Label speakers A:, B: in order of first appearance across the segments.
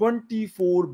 A: 24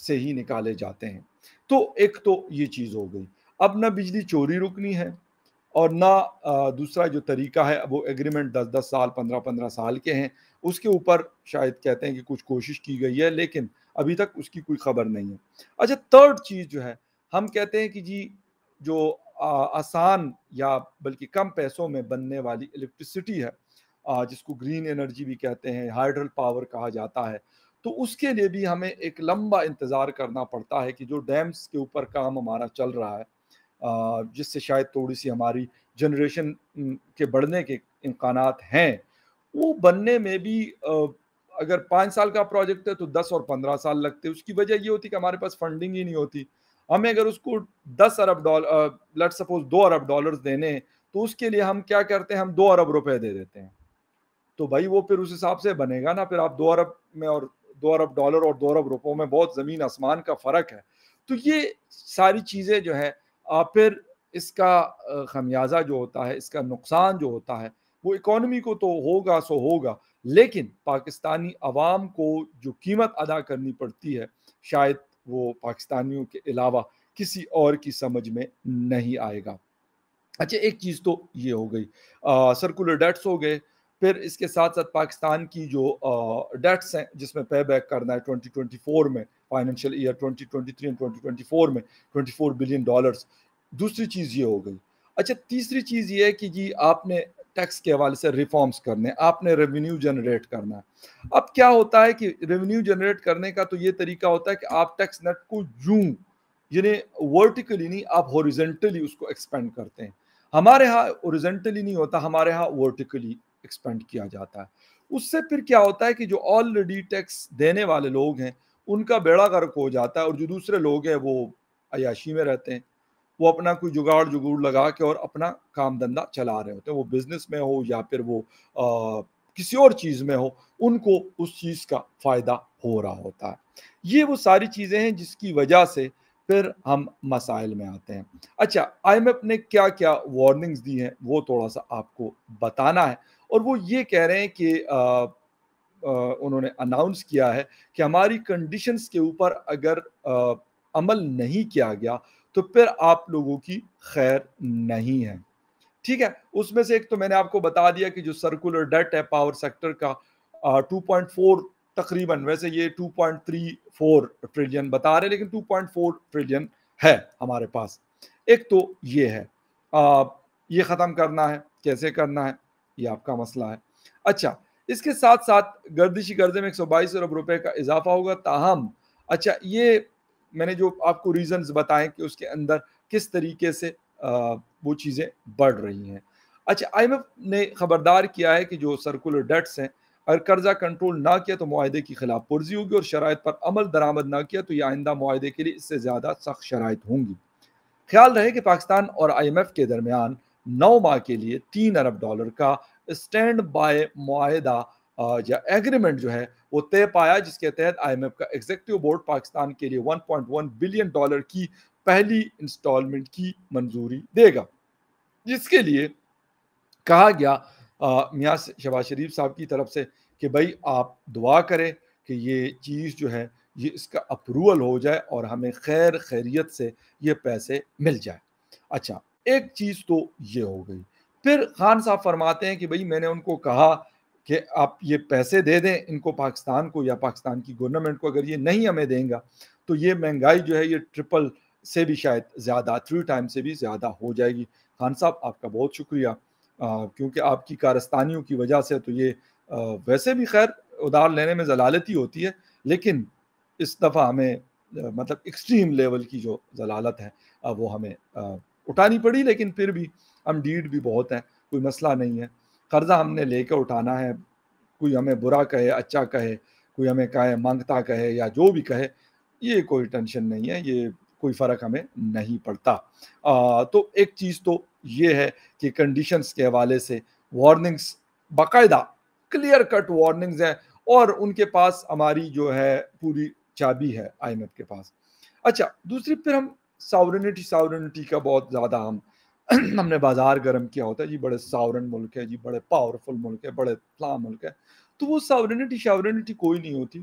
A: سے ہی نکالے جاتے ہیں۔ تو ایک تو یہ چیز ہو گئی۔ اب نہ بجلی چوری رکنی ہے اور نہ دوسرا جو طریقہ ہے وہ ایگریمنٹ 10 سال 15 سال کے ہیں، اس کے اوپر شاید کہتے ہیں کہ کچھ کوشش کی گئی ہے لیکن ابھی تک اس کی کوئی خبر نہیں ہے۔ اچھا، تھرڈ چیز جو ہے، ہم کہتے ہیں کہ جی جو آسان یا بلکہ کم پیسوں میں بننے والی الیکٹرسٹی ہے، جس کو گرین انرجی بھی کہتے ہیں، ہائیڈرل پاور کہا جاتا ہے، تو اس کے لیے بھی ہمیں ایک لمبا انتظار کرنا پڑتا ہے کہ جو ڈیمز کے اوپر کام ہمارا چل رہا ہے، جس سے شاید تھوڑی سی ہماری جنریشن کے بڑھنے کے امکانات ہیں، وہ بننے میں بھی اگر 5 سال کا پروجیکٹ ہے تو 10 اور 15 سال لگتے ہیں۔ اس کی وجہ یہ ہوتی کہ ہمارے پاس فنڈنگ ہی نہیں ہوتی۔ ہمیں اگر اس کو 10 ارب ڈالر لیٹ سپوز 2 ارب ڈالرز دینے ہیں تو اس کے لیے ہم کیا کرتے ہیں، ہم 2 ارب روپے دے دیتے ہیں۔ تو بھائی وہ پھر اس حساب سے بنے گا نا، پھر آپ 2 ارب میں اور 2 ارب ڈالر اور 2 ارب روپوں میں بہت زمین آسمان کا فرق ہے۔ تو یہ ساری چیزیں جو ہے پھر اس کا خمیازہ جو ہوتا ہے، اس کا نقصان جو ہوتا ہے وہ اکانومی کو تو ہوگا سو ہوگا، لیکن پاکستانی عوام کو جو قیمت ادا کرنی پڑتی ہے شاید وہ پاکستانیوں کے علاوہ کسی اور کی سمجھ میں نہیں آئے گا۔ اچھا، ایک چیز تو یہ ہو گئی، سرکولر ڈیٹس ہو گئے، پھر اس کے ساتھ ساتھ پاکستان کی جو ڈیٹس ہیں جس میں پے بیک کرنا ہے 2024 میں، فائنینشیل ایئر 2023 اور 2024 میں 24 بلین ڈالرز۔ دوسری چیز یہ ہو گئی۔ اچھا، تیسری چیز یہ ہے کہ جی آپ نے ٹیکس کے حوالے سے ریفارمز کرنے، آپ نے ریونیو جنریٹ کرنا ہے۔ اب کیا ہوتا ہے کہ ریونیو جنریٹ کرنے کا تو یہ طریقہ ہوتا ہے کہ آپ ٹیکس نیٹ کو یعنی ورٹیکلی نہیں، آپ ہاریزونٹلی اس کو ایکسپینڈ کرتے ہیں۔ ہمارے ہاں ہاریزونٹلی نہیں ہوتا، ہمارے ہاں ورٹیکلی ایکسپینڈ کیا جاتا ہے۔ اس سے پھر کیا ہوتا ہے کہ جو آلریڈی ٹیکس دینے والے لوگ ہیں ان کا بیڑا غرق ہو جاتا ہے، اور جو دوسرے لوگ ہیں وہ عیاشی میں رہتے ہیں، وہ اپنا کوئی جگاڑ لگا کے اور اپنا کام دھندا چلا رہے ہوتے ہیں، وہ بزنس میں ہو یا پھر وہ کسی اور چیز میں ہو، ان کو اس چیز کا فائدہ ہو رہا ہوتا ہے۔ یہ وہ ساری چیزیں ہیں جس کی وجہ سے پھر ہم مسائل میں آتے ہیں۔ اچھا، آئی ایم ایف نے کیا کیا وارننگز دی ہیں وہ تھوڑا سا آپ کو بتانا ہے، اور وہ یہ کہہ رہے ہیں کہ انہوں نے اناؤنس کیا ہے کہ ہماری کنڈیشنز کے اوپر اگر عمل نہیں کیا گیا تو پھر آپ لوگوں کی خیر نہیں ہے۔ ٹھیک ہے، اس میں سے ایک تو میں نے آپ کو بتا دیا کہ جو سرکولر ڈیٹ ہے پاور سیکٹر کا 2.4 تقریباً، ویسے یہ 2.34 ٹریلین بتا رہے لیکن 2.4 ٹریلین ہے ہمارے پاس۔ ایک تو یہ ہے، یہ ختم کرنا ہے، کیسے کرنا ہے یہ آپ کا مسئلہ ہے۔ اچھا، اس کے ساتھ ساتھ گردشی قرضے میں 122 ارب روپے کا اضافہ ہوگا، تاہم اچھا یہ میں نے جو آپ کو ریزنز بتائیں کہ اس کے اندر کس طریقے سے وہ چیزیں بڑھ رہی ہیں۔ اچھا، آئی ایم ایف نے خبردار کیا ہے کہ جو سرکولر ڈیٹس ہیں اگر قرضہ کنٹرول نہ کیا تو معاہدے کی خلاف ورزی ہوگی، اور شرائط پر عمل درآمد نہ کیا تو یہ آئندہ معاہدے کے لیے اس سے زیادہ سخت شرائط ہوں گی۔ خیال رہے کہ پاکستان اور آئی ایم ایف کے درمیان 9 ماہ کے لیے 3 ارب ڈالر کا اسٹینڈ بائی معاہدہ یا ایگریمنٹ جو ہے وہ طے پایا، جس کے تحت آئی ایم ایف کا ایگزیکٹو بورڈ پاکستان کے لیے 1.1 بلین ڈالر کی پہلی انسٹالمنٹ کی منظوری دے گا، جس کے لیے کہا گیا میاں شہباز شریف صاحب کی طرف سے کہ بھائی آپ دعا کریں کہ یہ چیز جو ہے یہ اس کا اپروول ہو جائے اور ہمیں خیر خیریت سے یہ پیسے مل جائے۔ اچھا، ایک چیز تو یہ ہو گئی۔ پھر خان صاحب فرماتے ہیں کہ بھائی میں نے ان کو کہا کہ آپ یہ پیسے دے دیں ان کو، پاکستان کو یا پاکستان کی گورنمنٹ کو، اگر یہ نہیں ہمیں دیں گا تو یہ مہنگائی جو ہے یہ ٹرپل سے بھی شاید زیادہ، 3 ٹائم سے بھی زیادہ ہو جائے گی۔ خان صاحب آپ کا بہت شکریہ، کیونکہ آپ کی کارستانیوں کی وجہ سے تو یہ ویسے بھی خیر ادھار لینے میں ضلالت ہی ہوتی ہے، لیکن اس دفعہ ہمیں مطلب ایکسٹریم لیول کی جو ضلالت ہے وہ ہمیں اٹھانی پڑی، لیکن پھر بھی ہم ڈیڈ بھی بہت ہیں، کوئی مسئلہ نہیں ہے۔ قرضہ ہم نے لے کے اٹھانا ہے، کوئی ہمیں برا کہے اچھا کہے، کوئی ہمیں کہے مانگتا کہے یا جو بھی کہے، یہ کوئی ٹینشن نہیں ہے، یہ کوئی فرق ہمیں نہیں پڑتا۔ تو ایک چیز تو یہ ہے کہ کنڈیشنز کے حوالے سے وارننگز باقاعدہ کلیئر کٹ وارننگز ہیں، اور ان کے پاس ہماری جو ہے پوری چابی ہے آئی ایم ایف کے پاس۔ اچھا، دوسری پھر ہم ساورنٹی کا بہت زیادہ ہم نے بازار گرم کیا ہوتا ہے، جی بڑے ساورن ملک ہے، جی بڑے پاورفل ملک ہے، بڑے فلاں ملک ہے، تو وہ ساورنٹی کوئی نہیں ہوتی۔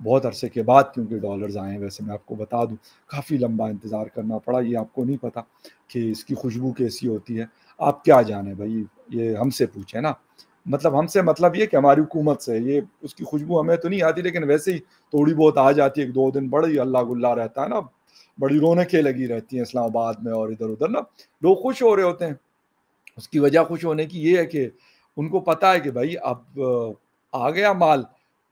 A: بہت عرصے کے بعد کیونکہ ڈالرز آئے ہیں. ویسے میں آپ کو بتا دوں کافی لمبا انتظار کرنا پڑا. یہ آپ کو نہیں پتہ کہ اس کی خوشبو کیسی ہوتی ہے. آپ کیا جانیں بھائی، یہ ہم سے پوچھیں نا. مطلب ہم سے مطلب یہ کہ ہماری حکومت سے. یہ اس کی خوشبو ہمیں تو نہیں آتی، لیکن ویسے ہی تھوڑی بہت آ جاتی ہے. 1-2 دن بڑی اللہ گلا رہتا ہے نا، بڑی رونقیں لگی رہتی ہیں اسلام آباد میں اور ادھر ادھر نا. لوگ خوش ہو رہے ہوتے ہیں. اس کی وجہ خوش ہونے کی یہ ہے کہ ان کو پتہ ہے کہ بھائی اب آ گیا مال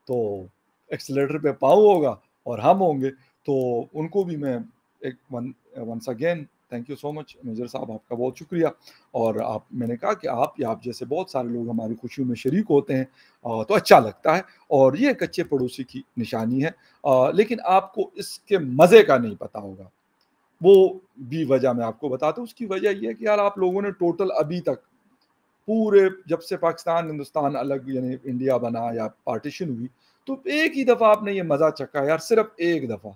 A: تو ایکسیلیٹر پہ پاؤں ہوگا اور ہم ہوں گے. تو ان کو بھی میں ایک once again thank you so much major صاحب، آپ کا بہت شکریہ. اور میں نے کہا کہ آپ یا آپ جیسے بہت سارے لوگ ہماری خوشیوں میں شریک ہوتے ہیں تو اچھا لگتا ہے، اور یہ ایک اچھے پڑوسی کی نشانی ہے. لیکن آپ کو اس کے مزے کا نہیں پتا ہوگا. وہ بھی وجہ میں آپ کو بتاتا ہوں. اس کی وجہ یہ ہے کہ یار آپ لوگوں نے ٹوٹل ابھی تک پورے جب سے پاکستان ہندوستان الگ یعنی انڈیا بنا یا پارٹیشن ہوئی، تو ایک ہی دفعہ آپ نے یہ مزہ چکھا یار، صرف ایک دفعہ.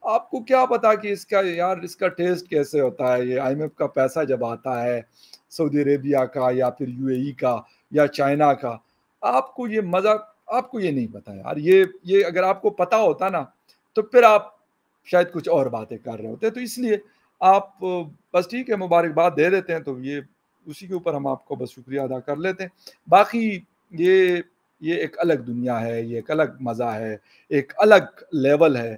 A: آپ کو کیا پتا کہ اس کا ٹیسٹ کیسے ہوتا ہے. یہ IMF کا پیسہ جب آتا ہے سعودی عربیہ کا یا پھر UAE کا یا چائنا کا، آپ کو یہ مزہ، آپ کو یہ نہیں پتا یار. یہ اگر آپ کو پتا ہوتا نا تو پھر آپ شاید کچھ اور باتیں کر رہے ہوتے. تو اس لیے آپ بس ٹھیک ہے، مبارکباد دے دیتے ہیں. تو یہ اسی کے اوپر ہم آپ کو بس شکریہ ادا کر لیتے ہیں. باقی یہ ایک الگ دنیا ہے، یہ ایک الگ مزہ ہے، ایک الگ لیول ہے.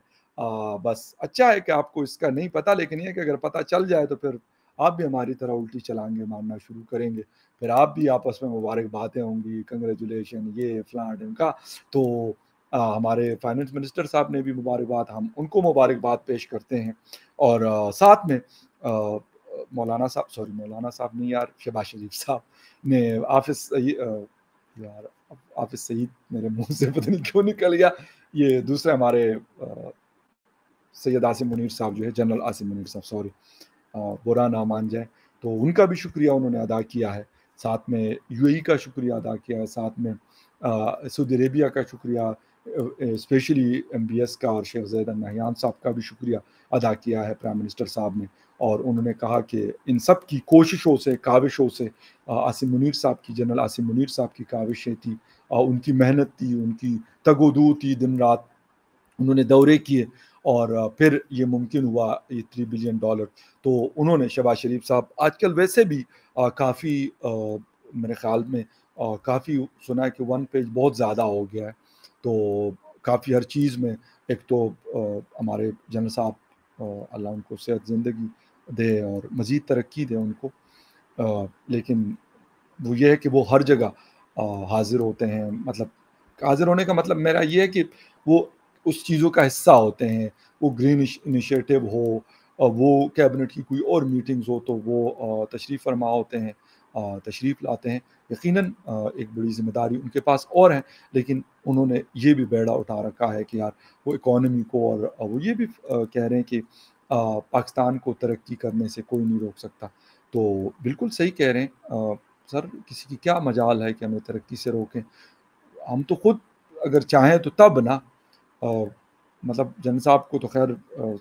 A: بس اچھا ہے کہ آپ کو اس کا نہیں پتا، لیکن یہ کہ اگر پتا چل جائے تو پھر آپ بھی ہماری طرح الٹی چلانگے مارنا شروع کریں گے. پھر آپ بھی آپس میں مبارکبادیں ہوں گی، کنگریچولیشن یہ فلاں ڈن کا. تو ہمارے فائنانس منسٹر صاحب نے بھی مبارکباد، ہم ان کو مبارکباد پیش کرتے ہیں. اور ساتھ میں مولانا صاحب نہیں یار، شہباز شریف صاحب نے حافظ سعید میرے منہ سے پتہ نہیں کیوں نکل گیا. یہ دوسرے ہمارے سید عاصم منیر صاحب جو ہے، جنرل عاصم منیر صاحب، سوری برا نہ مان جائے، تو ان کا بھی شکریہ انہوں نے ادا کیا ہے. ساتھ میں UAE کا شکریہ ادا کیا ہے. ساتھ میں سعودی عربیہ کا شکریہ، اسپیشلی MBS کا اور شیخ زید النہیان صاحب کا بھی شکریہ ادا کیا ہے پرائم منسٹر صاحب نے. اور انہوں نے کہا کہ ان سب کی کوششوں سے، کاوشوں سے، عاصم منیر صاحب کی، جنرل عاصم منیر صاحب کی کاوشیں تھی، ان کی محنت تھی، ان کی تگ و دو تھی، دن رات انہوں نے دورے کیے، اور پھر یہ ممکن ہوا یہ $3 بلین. تو انہوں نے شہباز شریف صاحب آج کل ویسے بھی کافی میرے خیال میں کافی سنا ہے کہ 1 پیج بہت زیادہ ہو گیا ہے. تو کافی ہر چیز میں، ایک تو ہمارے جنرل صاحب اللہ ان کو صحت زندگی دے اور مزید ترقی دے ان کو، لیکن وہ یہ ہے کہ وہ ہر جگہ حاضر ہوتے ہیں. مطلب حاضر ہونے کا مطلب میرا یہ ہے کہ وہ اس چیزوں کا حصہ ہوتے ہیں. وہ گرین انیشیٹو ہو، وہ کیبنٹ کی کوئی اور میٹنگز ہو تو وہ تشریف فرما ہوتے ہیں، تشریف لاتے ہیں. یقیناً ایک بڑی ذمہ داری ان کے پاس اور ہے، لیکن انہوں نے یہ بھی بیڑا اٹھا رکھا ہے کہ یار وہ اکانومی کو، اور وہ یہ بھی کہہ رہے ہیں کہ پاکستان کو ترقی کرنے سے کوئی نہیں روک سکتا. تو بالکل صحیح کہہ رہے ہیں سر. کسی کی کیا مجال ہے کہ ہمیں ترقی سے روکیں؟ ہم تو خود اگر چاہیں تو تب نا. مطلب جن صاحب کو تو خیر،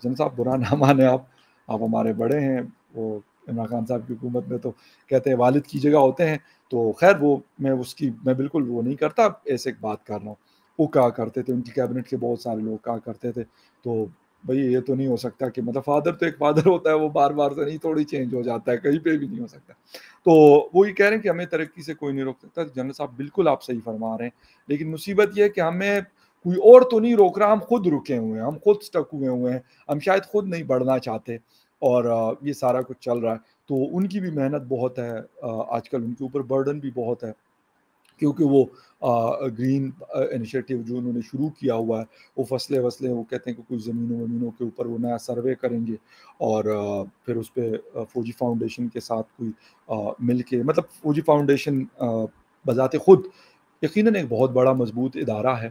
A: جن صاحب برا نہ مانے، آپ ہمارے بڑے ہیں. وہ عمران خان صاحب کی حکومت میں تو کہتے ہیں والد کی جگہ ہوتے ہیں. تو خیر وہ میں بالکل وہ نہیں کرتا، ایسے ایک بات کر رہا ہوں. وہ کہا کرتے تھے، ان کی کیبنٹ کے بہت سارے لوگ کہا کرتے تھے. تو بھئی یہ تو نہیں ہو سکتا کہ مطلب فادر تو ایک فادر ہوتا ہے، وہ بار بار سے نہیں تھوڑی چینج ہو جاتا ہے، کہیں پہ بھی نہیں ہو سکتا. تو وہ یہ کہہ رہے ہیں کہ ہمیں ترقی سے کوئی نہیں روک سکتا. جنرل صاحب بالکل آپ صحیح فرما رہے ہیں، لیکن مصیبت یہ ہے کہ ہمیں کوئی اور تو نہیں روک رہا، ہم خود رکے ہوئے ہیں، ہم خود سٹک ہوئے ہیں. ہم شاید خود نہیں بڑھنا چاہتے، اور یہ سارا کچھ چل رہا ہے. تو ان کی بھی محنت بہت ہے آج کل، ان کے اوپر برڈن بھی بہت ہے، کیونکہ وہ گرین انیشیٹو جو انہوں نے شروع کیا ہوا ہے، وہ فصلیں وہ کہتے ہیں کہ کچھ زمینوں کے اوپر وہ نیا سروے کریں گے، اور پھر اس پہ فوجی فاؤنڈیشن کے ساتھ کوئی مل کے، مطلب فوجی فاؤنڈیشن بذات خود یقیناً ایک بہت بڑا مضبوط ادارہ ہے،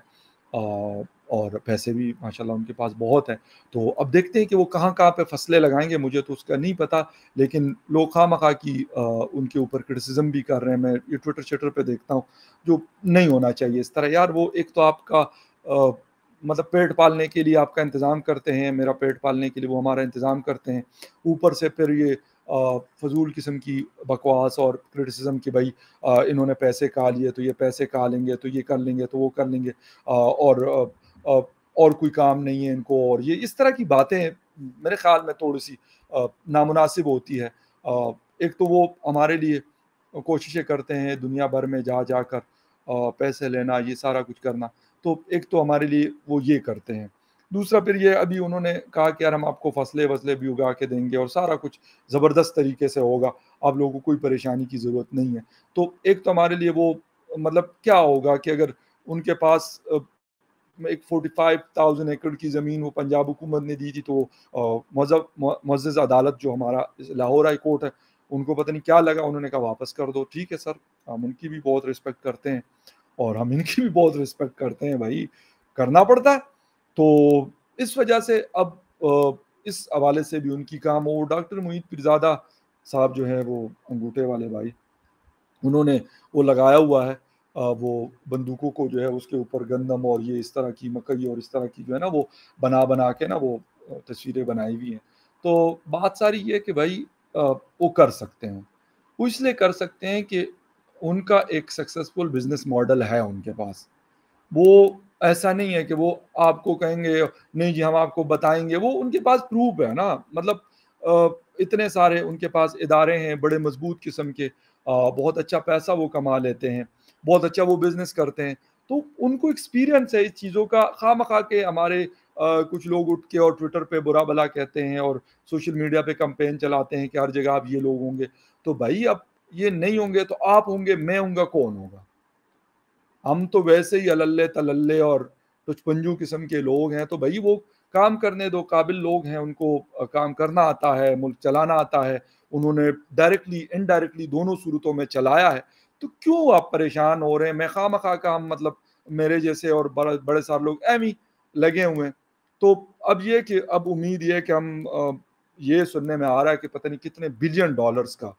A: اور پیسے بھی ماشاءاللہ ان کے پاس بہت ہیں. تو اب دیکھتے ہیں کہ وہ کہاں پہ فصلیں لگائیں گے، مجھے تو اس کا نہیں پتا. لیکن لوگ خواہ مخواہ کی ان کے اوپر کرٹیسزم بھی کر رہے ہیں. میں یہ ٹویٹر پہ دیکھتا ہوں، جو نہیں ہونا چاہیے اس طرح. یار وہ ایک تو آپ کا مطلب پیٹ پالنے کے لیے آپ کا انتظام کرتے ہیں، میرا پیٹ پالنے کے لیے وہ ہمارا انتظام کرتے ہیں، اوپر سے پھر یہ فضول قسم کی بکواس اور کرٹیسزم کہ بھائی انہوں نے پیسے کھا لیے تو یہ پیسے کھا لیں گے، تو یہ کر لیں گے، تو وہ کر لیں گے. اور اور کوئی کام نہیں ہے ان کو، اور یہ اس طرح کی باتیں میرے خیال میں تھوڑی سی نامناسب ہوتی ہے۔ ایک تو وہ ہمارے لیے کوششیں کرتے ہیں دنیا بھر میں جا جا کر پیسے لینا، یہ سارا کچھ کرنا، تو ایک تو ہمارے لیے وہ یہ کرتے ہیں۔ دوسرا پھر یہ ابھی انہوں نے کہا کہ یار ہم آپ کو فصلیں وصلیں بھی اگا کے دیں گے اور سارا کچھ زبردست طریقے سے ہوگا، آپ لوگوں کو کوئی پریشانی کی ضرورت نہیں ہے۔ تو ایک تو ہمارے لیے وہ مطلب کیا ہوگا کہ اگر ان کے پاس ایک 45,000 ایکڑ کی زمین وہ پنجاب حکومت نے دی تھی، تو معزز عدالت جو ہمارا لاہور ہائی کورٹ ہے، ان کو پتہ نہیں کیا لگا، انہوں نے کہا واپس کر دو۔ ٹھیک ہے سر، ہم ان کی بھی بہت رسپیکٹ کرتے ہیں اور ہم ان کی بھی بہت رسپیکٹ کرتے ہیں، بھائی کرنا پڑتا ہے۔ تو اس وجہ سے اب اس حوالے سے بھی ان کی کام ہو۔ ڈاکٹر محیط پیرزادہ صاحب جو ہے وہ انگوٹھے والے بھائی، انہوں نے وہ لگایا ہوا ہے وہ بندوقوں کو جو ہے اس کے اوپر گندم اور یہ اس طرح کی مکئی اور اس طرح کی جو ہے نا وہ بنا کے نا وہ تصویریں بنائی ہوئی ہیں۔ تو بات ساری یہ کہ بھائی وہ کر سکتے ہیں، وہ اس لیے کر سکتے ہیں کہ ان کا ایک سکسیسفل بزنس ماڈل ہے ان کے پاس۔ وہ ایسا نہیں ہے کہ وہ آپ کو کہیں گے نہیں جی ہم آپ کو بتائیں گے، وہ ان کے پاس پروف ہے نا، مطلب اتنے سارے ان کے پاس ادارے ہیں بڑے مضبوط قسم کے، بہت اچھا پیسہ وہ کما لیتے ہیں، بہت اچھا وہ بزنس کرتے ہیں، تو ان کو ایکسپیرینس ہے اس چیزوں کا۔ خواہ مخواہ کے ہمارے کچھ لوگ اٹھ کے اور ٹویٹر پہ برا بلا کہتے ہیں اور سوشل میڈیا پہ کمپین چلاتے ہیں کہ ہر جگہ اب یہ لوگ ہوں گے، تو بھائی اب یہ نہیں ہوں گے تو آپ ہوں گے، میں ہوں گا، کون ہوگا؟ ہم تو ویسے ہی اللے تللے اور کچھ پنجو قسم کے لوگ ہیں، تو بھائی وہ کام کرنے دو، قابل لوگ ہیں، ان کو کام کرنا آتا ہے، ملک چلانا آتا ہے، انہوں نے ڈائریکٹلی انڈائریکٹلی دونوں صورتوں میں چلایا ہے، تو کیوں آپ پریشان ہو رہے ہیں؟ میں خواہ مخواہ کا ہم مطلب میرے جیسے اور بڑے سارے لوگ ایم ہی لگے ہوئے ہیں۔ تو اب یہ کہ اب امید یہ کہ ہم یہ سننے میں آ رہا ہے کہ پتہ نہیں کتنے بلین ڈالرز کا،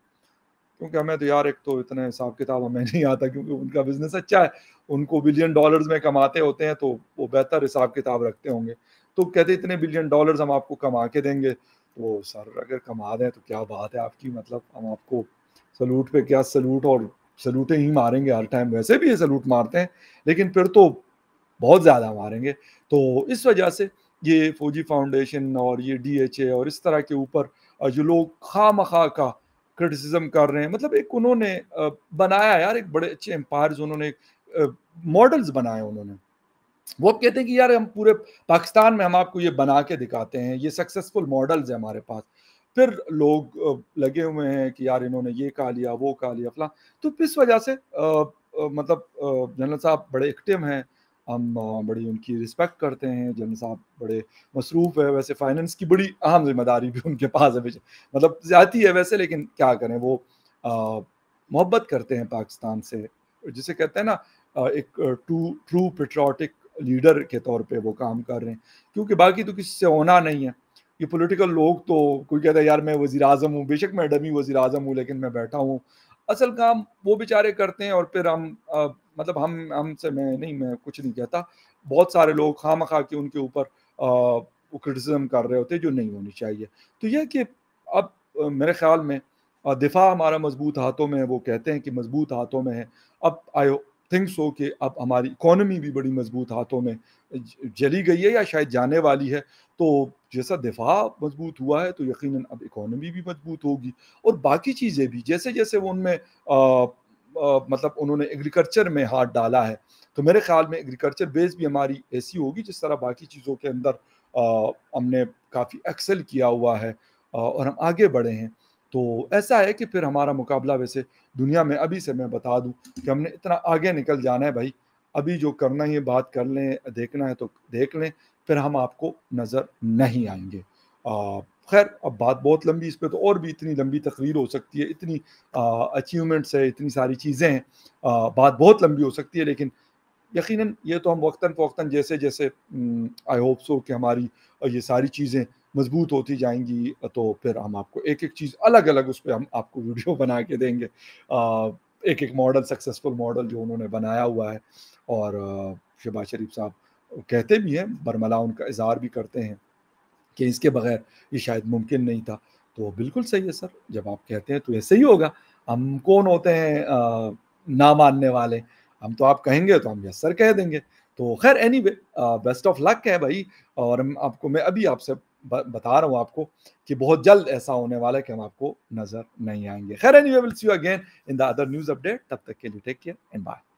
A: کیونکہ ہمیں تو یار ایک تو اتنا حساب کتاب ہمیں نہیں آتا، کیونکہ ان کا بزنس اچھا ہے، ان کو بلین ڈالرز میں کماتے ہوتے ہیں تو وہ بہتر حساب کتاب رکھتے ہوں گے، تو کہتے اتنے بلین ڈالرز ہم آپ کو کما کے دیں گے۔ تو سر اگر کما دیں تو کیا بات ہے آپ کی، مطلب ہم آپ کو سلوٹ پہ کیا سلوٹ، اور سلوٹیں ہی ماریں گے ہر ٹائم، ویسے بھی یہ سلوٹ مارتے ہیں لیکن پھر تو بہت زیادہ ماریں گے۔ تو اس وجہ سے یہ فوجی فاؤنڈیشن اور یہ ڈی ایچ اے اور اس طرح کے اوپر جو لوگ خواہ مخواہ کا کرٹیسزم کر رہے ہیں، مطلب ایک انہوں نے بنایا یار، ایک بڑے اچھے امپائرز انہوں نے ماڈلز بنائے انہوں نے، وہ اب کہتے ہیں کہ یار ہم پورے پاکستان میں ہم آپ کو یہ بنا کے دکھاتے ہیں، یہ سکسیسفل ماڈلز ہیں ہمارے پاس۔ پھر لوگ لگے ہوئے ہیں کہ یار انہوں نے یہ کہا لیا وہ کہا لیا فلاں، تو اس وجہ سے مطلب جنرل صاحب بڑے ایکٹیو ہیں، ہم بڑی ان کی رسپیکٹ کرتے ہیں، جنرل صاحب بڑے مصروف ہے، ویسے فائننس کی بڑی اہم ذمہ داری بھی ان کے پاس ہے، مطلب زیادتی ہے ویسے، لیکن کیا کریں، وہ محبت کرتے ہیں پاکستان سے، جسے کہتے ہیں نا ایک ٹرو پیٹریوٹک لیڈر کے طور پہ وہ کام کر رہے ہیں، کیونکہ باقی تو کسی سے ہونا نہیں ہے۔ یہ پولیٹیکل لوگ تو کوئی کہتا ہے یار میں وزیر اعظم ہوں، بے شک میں ڈمی وزیر اعظم ہوں لیکن میں بیٹھا ہوں، اصل کام وہ بیچارے کرتے ہیں، اور پھر ہم مطلب ہم سے میں کچھ نہیں کہتا، بہت سارے لوگ خواہ مخواہ کے ان کے اوپر وہ کرٹیسزم کر رہے ہوتے جو نہیں ہونی چاہیے۔ تو یہ کہ اب میرے خیال میں دفاع ہمارا مضبوط ہاتھوں میں ہے، وہ کہتے ہیں کہ مضبوط ہاتھوں میں ہے، اب آئی تھنک سو کہ اب ہماری اکانومی بھی بڑی مضبوط ہاتھوں میں چلی گئی ہے یا شاید جانے والی ہے، تو جیسا دفاع مضبوط ہوا ہے تو یقیناً اب اکانومی بھی مضبوط ہوگی، اور باقی چیزیں بھی جیسے جیسے وہ ان میں مطلب انہوں نے ایگریکلچر میں ہاتھ ڈالا ہے، تو میرے خیال میں ایگریکلچر بیس بھی ہماری ایسی ہوگی جس طرح باقی چیزوں کے اندر ہم نے کافی ایکسل کیا ہوا ہے اور ہم آگے بڑھے ہیں، تو ایسا ہے کہ پھر ہمارا مقابلہ ویسے دنیا میں ابھی سے میں بتا دوں کہ ہم نے اتنا آگے نکل جانا ہے بھائی، ابھی جو کرنا ہے بات کر لیں، دیکھنا ہے تو دیکھ لیں، پھر ہم آپ کو نظر نہیں آئیں گے۔ خیر اب بات بہت لمبی، اس پہ تو اور بھی اتنی لمبی تقریر ہو سکتی ہے، اتنی اچیومنٹس ہے، اتنی ساری چیزیں ہیں، بات بہت لمبی ہو سکتی ہے، لیکن یقیناً یہ تو ہم وقتاً فوقتاً جیسے جیسے آئی ہوپ سو کہ ہماری یہ ساری چیزیں مضبوط ہوتی جائیں گی، تو پھر ہم آپ کو ایک ایک چیز الگ الگ اس پہ ہم آپ کو ویڈیو بنا کے دیں گے، ایک ایک ماڈل، سکسیسفل ماڈل جو انہوں نے بنایا ہوا ہے، اور شہباز شریف صاحب کہتے بھی ہیں، برملا ان کا اظہار بھی کرتے ہیں کہ اس کے بغیر یہ شاید ممکن نہیں تھا، تو بالکل صحیح ہے سر، جب آپ کہتے ہیں تو ایسے ہی ہوگا، ہم کون ہوتے ہیں نہ ماننے والے، ہم تو آپ کہیں گے تو ہم یس سر کہہ دیں گے، تو خیر اینی وے بیسٹ آف لک ہے بھائی. اور میں ابھی آپ سے بتا رہا ہوں آپ کو کہ بہت جلد ایسا ہونے والا ہے کہ ہم آپ کو نظر نہیں آئیں گے. خیر anyway will see you again in the other news update. تب تک کے لیے ٹیک کیئر اینڈ بائے.